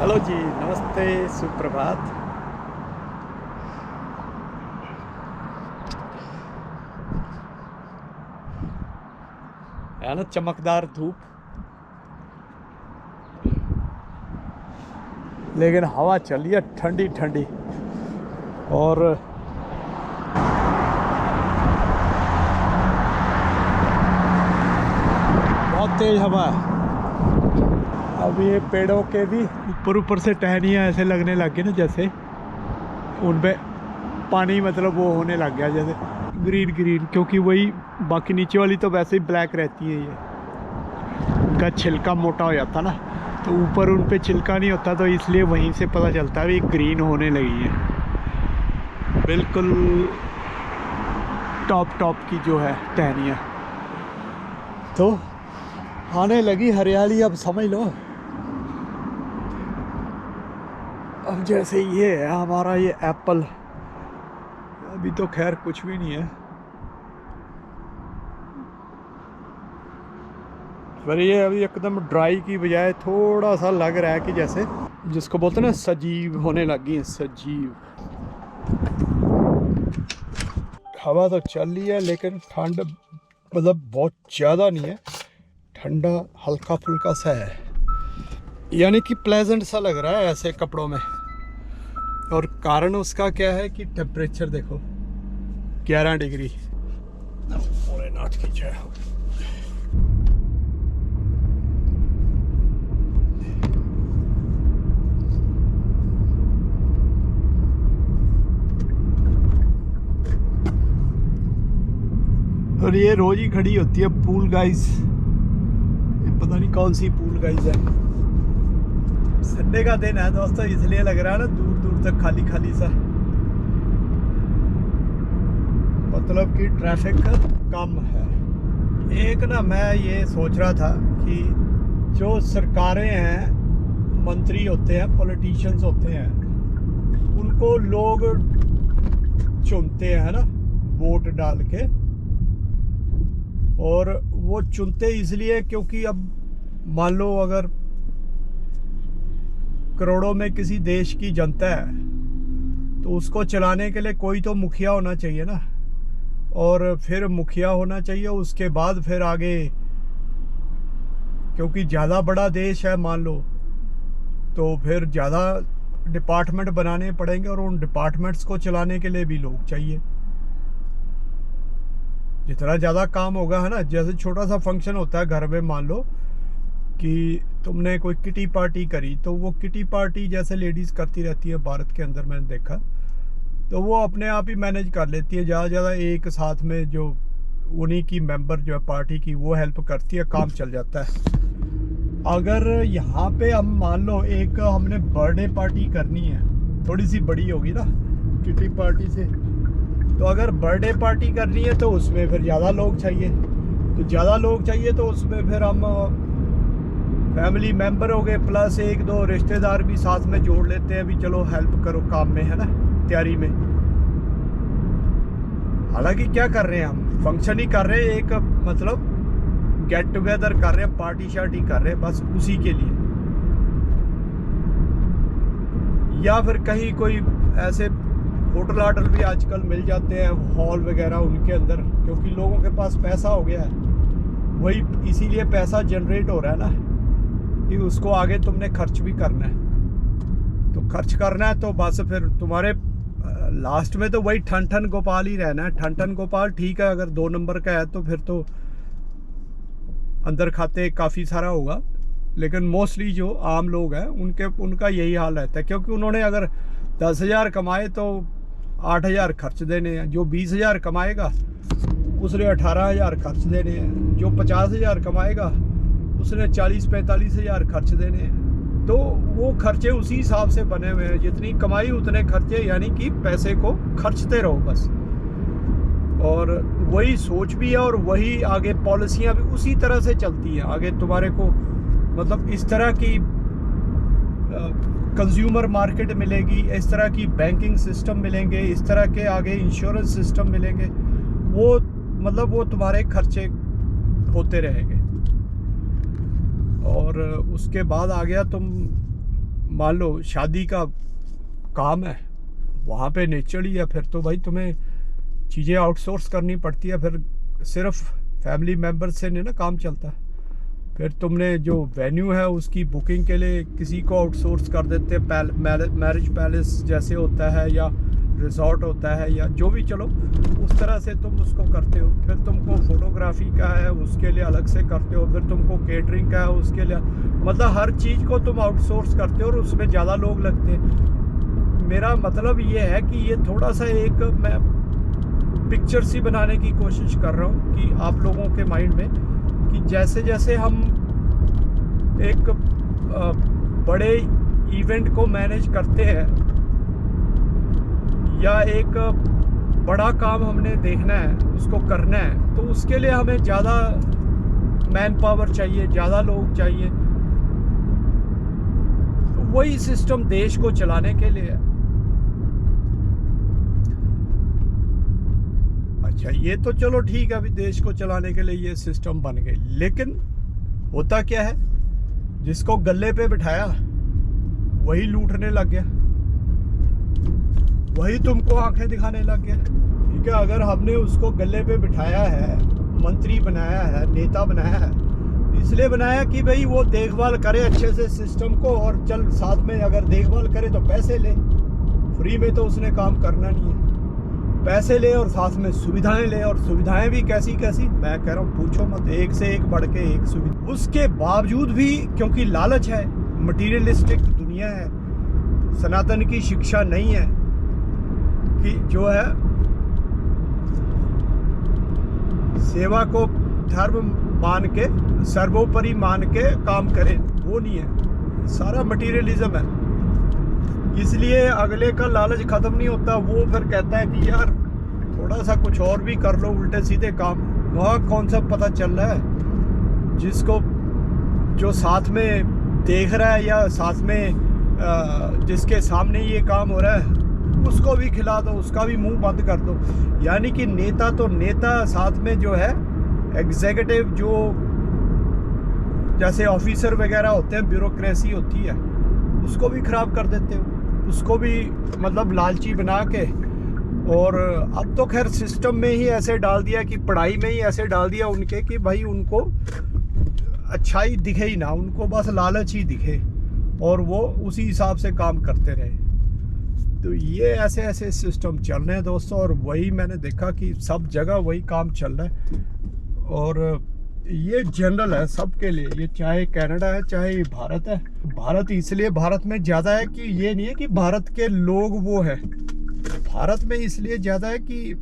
Hello जी, नमस्ते, सुप्रभात। है ना चमकदार धूप, लेकिन हवा चल रही है ठंडी ठंडी और बहुत तेज हवा है। अब ये पेड़ों के भी ऊपर से टहनियाँ ऐसे लगने लग गई ना, जैसे उन पे पानी मतलब वो होने लग गया जैसे ग्रीन ग्रीन, क्योंकि वही बाकी नीचे वाली तो वैसे ही ब्लैक रहती है। ये उनका छिलका मोटा हो जाता ना, तो ऊपर उन पे छिलका नहीं होता, तो इसलिए वहीं से पता चलता है भी ग्रीन होने लगी है। बिल्कुल टॉप की जो है टहनियाँ तो आने लगी हरियाली। अब समझ लो, अब जैसे ये है हमारा ये एप्पल, अभी तो खैर कुछ भी नहीं है, पर ये अभी एकदम ड्राई की बजाय थोड़ा सा लग रहा है कि जैसे जिसको बोलते हैं ना सजीव होने लगी है, सजीव। हवा तो चल रही है लेकिन ठंड मतलब बहुत ज़्यादा नहीं है, ठंडा हल्का फुल्का सा है, यानी कि प्लेजेंट सा लग रहा है ऐसे कपड़ों में। और कारण उसका क्या है कि टेम्परेचर देखो 11 डिग्री। और ये रोज ही खड़ी होती है पूल गाइस, ये पता नहीं कौन सी पूल गाइस है। संडे का दिन है दोस्तों, इसलिए लग रहा है ना दूर दूर तक खाली खाली सा, मतलब कि ट्रैफिक कम है। एक ना मैं ये सोच रहा था कि जो सरकारें हैं, मंत्री होते हैं, पॉलिटिशियंस होते हैं, उनको लोग चुनते हैं ना वोट डाल के, और वो चुनते इसलिए क्योंकि अब मान लो अगर करोड़ों में किसी देश की जनता है तो उसको चलाने के लिए कोई तो मुखिया होना चाहिए ना, और फिर मुखिया होना चाहिए, उसके बाद फिर आगे, क्योंकि ज़्यादा बड़ा देश है मान लो, तो फिर ज़्यादा डिपार्टमेंट बनाने पड़ेंगे, और उन डिपार्टमेंट्स को चलाने के लिए भी लोग चाहिए। जितना ज़्यादा काम होगा है ना, जैसे छोटा सा फंक्शन होता है घर में, मान लो कि तुमने कोई किटी पार्टी करी, तो वो किटी पार्टी जैसे लेडीज़ करती रहती है भारत के अंदर, मैंने देखा, तो वो अपने आप ही मैनेज कर लेती है। ज़्यादा ज़्यादा एक साथ में जो उन्हीं की मेंबर जो है पार्टी की, वो हेल्प करती है, काम चल जाता है। अगर यहाँ पे हम मान लो एक हमने बर्थडे पार्टी करनी है, थोड़ी सी बड़ी होगी ना किटी पार्टी से, तो अगर बर्थडे पार्टी करनी है तो उसमें फिर ज़्यादा लोग चाहिए, तो ज़्यादा लोग चाहिए तो उसमें फिर हम फैमिली मेम्बर हो गए, प्लस एक दो रिश्तेदार भी साथ में जोड़ लेते हैं, भी चलो हेल्प करो काम में, है ना, तैयारी में। हालांकि क्या कर रहे हैं हम, फंक्शन ही कर रहे हैं, एक मतलब गेट टुगेदर कर रहे हैं, पार्टी शार्टी कर रहे हैं, बस उसी के लिए। या फिर कहीं कोई ऐसे होटल आटल भी आजकल मिल जाते हैं, हॉल वगैरह, उनके अंदर, क्योंकि लोगों के पास पैसा हो गया है, वही इसीलिए पैसा जनरेट हो रहा है ना, कि उसको आगे तुमने खर्च भी करना है। तो खर्च करना है तो बस फिर तुम्हारे लास्ट में तो वही ठन ठन गोपाल ही रहना है। ठन ठन गोपाल ठीक है, अगर 2 नंबर का है तो फिर तो अंदर खाते काफ़ी सारा होगा, लेकिन मोस्टली जो आम लोग हैं उनका यही हाल रहता है, क्योंकि उन्होंने अगर 10,000 कमाए तो 8,000 खर्च देने हैं, जो 20,000 कमाएगा उसने 18,000 खर्च देने हैं, जो 50,000 कमाएगा उसने 40-45,000 खर्च देने हैं। तो वो खर्चे उसी हिसाब से बने हुए हैं, जितनी कमाई उतने खर्चे, यानी कि पैसे को खर्चते रहो बस। और वही सोच भी है, और वही आगे पॉलिसियाँ भी उसी तरह से चलती हैं आगे तुम्हारे को, मतलब इस तरह की कंज्यूमर मार्केट मिलेगी, इस तरह की बैंकिंग सिस्टम मिलेंगे, इस तरह के आगे इंश्योरेंस सिस्टम मिलेंगे, वो मतलब वो तुम्हारे खर्चे होते रहेंगे। और उसके बाद आ गया तुम मान लो शादी का काम है, वहाँ पे नेचुरली है, फिर तो भाई तुम्हें चीज़ें आउटसोर्स करनी पड़ती है, फिर सिर्फ फैमिली मेम्बर से नहीं ना काम चलता। फिर तुमने जो वेन्यू है उसकी बुकिंग के लिए किसी को आउटसोर्स कर देते, मैरिज पैलेस जैसे होता है या रिजॉर्ट होता है या जो भी, चलो उस तरह से तुम उसको करते हो। फिर तुमको फोटोग्राफी का है उसके लिए अलग से करते हो, फिर तुमको केटरिंग का है उसके लिए, मतलब हर चीज़ को तुम आउटसोर्स करते हो और उसमें ज़्यादा लोग लगते हैं। मेरा मतलब ये है कि ये थोड़ा सा एक मैं पिक्चर सी बनाने की कोशिश कर रहा हूँ कि आप लोगों के माइंड में, कि जैसे जैसे हम एक बड़े इवेंट को मैनेज करते हैं या एक बड़ा काम हमने देखना है, उसको करना है, तो उसके लिए हमें ज़्यादा मैन पावर चाहिए, ज़्यादा लोग चाहिए। तो वही सिस्टम देश को चलाने के लिए है। अच्छा, ये तो चलो ठीक है, अभी देश को चलाने के लिए ये सिस्टम बन गई, लेकिन होता क्या है, जिसको गले पे बिठाया वही लूटने लग गया, वही तुमको आंखें दिखाने लग गया। ठीक है, अगर हमने उसको गले पे बिठाया है, मंत्री बनाया है, नेता बनाया है, इसलिए बनाया कि भाई वो देखभाल करे अच्छे से सिस्टम को, और चल साथ में अगर देखभाल करे तो पैसे ले। फ्री में तो उसने काम करना नहीं है, पैसे ले और साथ में सुविधाएं ले, और सुविधाएं भी कैसी कैसी मैं कह रहा हूँ पूछो मत, एक से एक बढ़ के एक सुविधा। उसके बावजूद भी क्योंकि लालच है, मटीरियलिस्टिक दुनिया है, सनातन की शिक्षा नहीं है कि जो है सेवा को धर्म मान के, सर्वोपरि मान के काम करे, वो नहीं है, सारा मटीरियलिज्म है। इसलिए अगले का लालच खत्म नहीं होता, वो फिर कहता है कि यार थोड़ा सा कुछ और भी कर लो, उल्टे सीधे काम। वहाँ कौन सा पता चल रहा है, जिसको जो साथ में देख रहा है या साथ में जिसके सामने ये काम हो रहा है उसको भी खिला दो, उसका भी मुंह बंद कर दो। यानी कि नेता तो नेता, साथ में जो है एग्जीक्यूटिव, जो जैसे ऑफिसर वगैरह होते हैं, ब्यूरोक्रेसी होती है, उसको भी खराब कर देते हो, उसको भी मतलब लालची बना के। और अब तो खैर सिस्टम में ही ऐसे डाल दिया कि पढ़ाई में ही ऐसे डाल दिया उनके कि भाई उनको अच्छाई दिखे ही ना, उनको बस लालच ही दिखे और वो उसी हिसाब से काम करते रहे। तो ये ऐसे ऐसे सिस्टम चल रहे हैं दोस्तों, और वही मैंने देखा कि सब जगह वही काम चल रहा है। और ये जनरल है सबके लिए, ये चाहे कनाडा है चाहे भारत है। भारत इसलिए भारत में ज़्यादा है कि ये नहीं है कि भारत के लोग वो है, भारत में इसलिए ज़्यादा है कि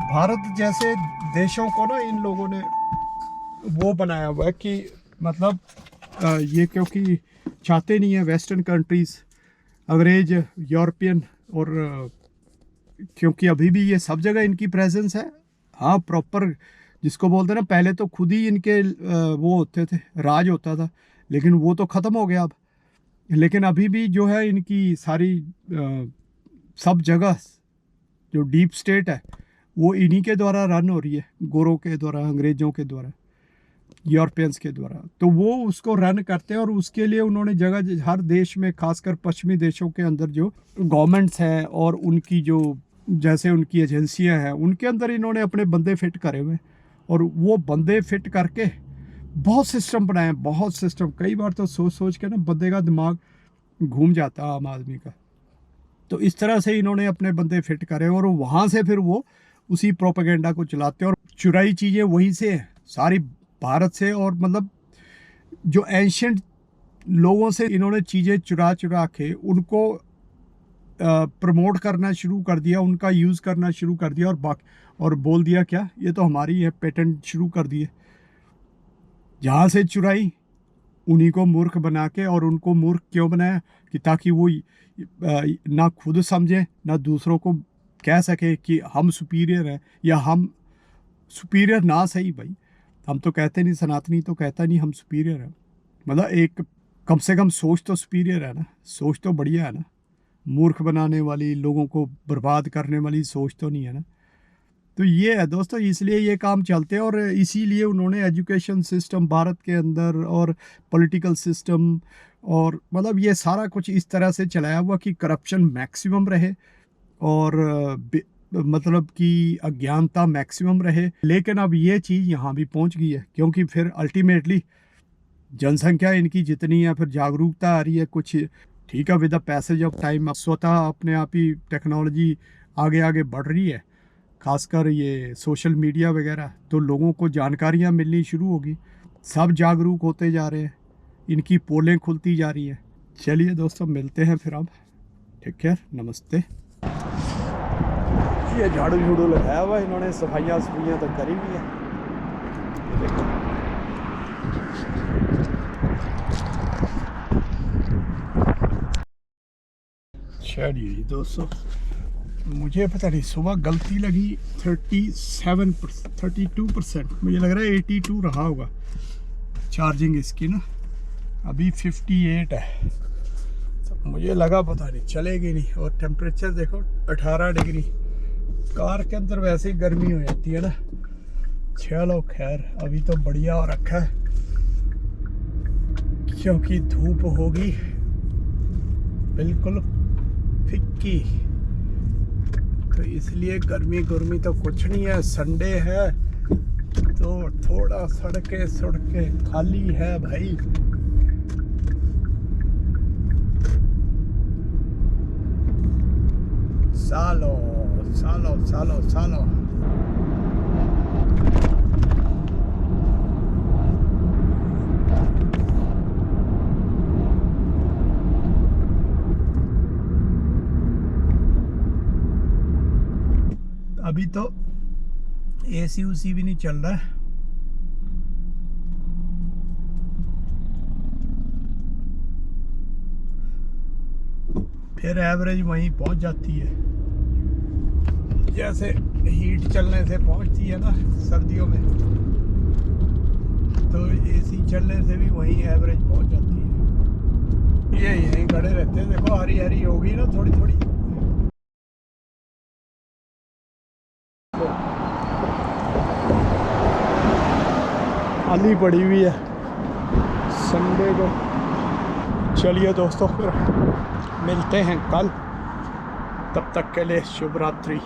भारत जैसे देशों को ना इन लोगों ने वो बनाया हुआ है कि मतलब ये क्योंकि चाहते नहीं है वेस्टर्न कंट्रीज़, अंग्रेज, यूरोपियन, और क्योंकि अभी भी ये सब जगह इनकी प्रेजेंस है। हाँ, प्रॉपर जिसको बोलते हैं ना, पहले तो खुद ही इनके वो होते थे, राज होता था, लेकिन वो तो ख़त्म हो गया अब। लेकिन अभी भी जो है इनकी सारी सब जगह जो डीप स्टेट है वो इन्हीं के द्वारा रन हो रही है, गोरों के द्वारा, अंग्रेज़ों के द्वारा, यूरोपियंस के द्वारा। तो वो उसको रन करते हैं, और उसके लिए उन्होंने जगह हर देश में, खासकर पश्चिमी देशों के अंदर जो गवर्नमेंट्स हैं और उनकी जो जैसे उनकी एजेंसियां हैं, उनके अंदर इन्होंने अपने बंदे फिट करे हुए, और वो बंदे फिट करके बहुत सिस्टम बनाए, बहुत सिस्टम। कई बार तो सोच सोच के ना बंदे का दिमाग घूम जाता है आम आदमी का। तो इस तरह से इन्होंने अपने बंदे फिट करे, और वहाँ से फिर वो उसी प्रोपेगेंडा को चलाते हैं, और चुराई चीज़ें वहीं से हैं सारी, भारत से। और मतलब जो एंशियंट लोगों से इन्होंने चीज़ें चुरा चुरा के उनको प्रमोट करना शुरू कर दिया, उनका यूज़ करना शुरू कर दिया, और बोल दिया क्या, ये तो हमारी है, पेटेंट शुरू कर दिए। जहाँ से चुराई उन्हीं को मूर्ख बना के, और उनको मूर्ख क्यों बनाया कि ताकि वो ना खुद समझे ना दूसरों को कह सके कि हम सुपीरियर हैं, या हम सुपीरियर ना सही भाई, हम तो कहते नहीं, सनातनी तो कहता नहीं हम सुपीरियर हैं। मतलब एक कम से कम सोच तो सुपीरियर है ना, सोच तो बढ़िया है ना, मूर्ख बनाने वाली, लोगों को बर्बाद करने वाली सोच तो नहीं है ना। तो ये है दोस्तों, इसलिए ये काम चलते हैं और इसीलिए उन्होंने एजुकेशन सिस्टम भारत के अंदर और पॉलिटिकल सिस्टम और मतलब ये सारा कुछ इस तरह से चलाया हुआ कि करप्शन मैक्सिमम रहे और मतलब कि अज्ञानता मैक्सिमम रहे। लेकिन अब ये चीज़ यहाँ भी पहुँच गई है, क्योंकि फिर अल्टीमेटली जनसंख्या इनकी जितनी है, फिर जागरूकता आ रही है कुछ, ठीक है, with the passage of time स्वतः अपने आप ही टेक्नोलॉजी आगे आगे बढ़ रही है, खासकर ये सोशल मीडिया वगैरह, तो लोगों को जानकारियाँ मिलनी शुरू होगी, सब जागरूक होते जा रहे हैं, इनकी पोलें खुलती जा रही हैं। चलिए दोस्तों, मिलते हैं फिर अब। टेक केयर, नमस्ते। ये झाड़ू झूड़ू लगाया हुआ इन्होंने, सफाइयाँ सफाइयाँ तो करी हुई है, देखो। चलिए दोस्तों, मुझे पता नहीं सुबह गलती लगी 32%, मुझे लग रहा है 82 रहा होगा चार्जिंग इसकी ना, अभी 58 है, तो मुझे लगा पता नहीं चलेगी नहीं। और टेम्परेचर देखो 18 डिग्री, कार के अंदर वैसे ही गर्मी हो जाती है ना। चलो खैर, अभी तो बढ़िया हो रखा है, क्योंकि धूप होगी बिल्कुल फिक्की, तो इसलिए गर्मी तो कुछ नहीं है। संडे है तो थोड़ा सड़कें खाली है भाई। सालो अभी तो एसी उसी भी नहीं चल रहा है। फिर एवरेज वहीं पहुंच जाती है, जैसे हीट चलने से पहुंचती है ना सर्दियों में, तो एसी चलने से भी वहीं एवरेज पहुंच जाती है। ये यहीं खड़े रहते हैं, देखो हरी हरी होगी ना थोड़ी थोड़ी। खाली पड़ी हुई है संडे को। चलिए दोस्तों, फिर मिलते हैं कल, तब तक के लिए शुभ रात्रि।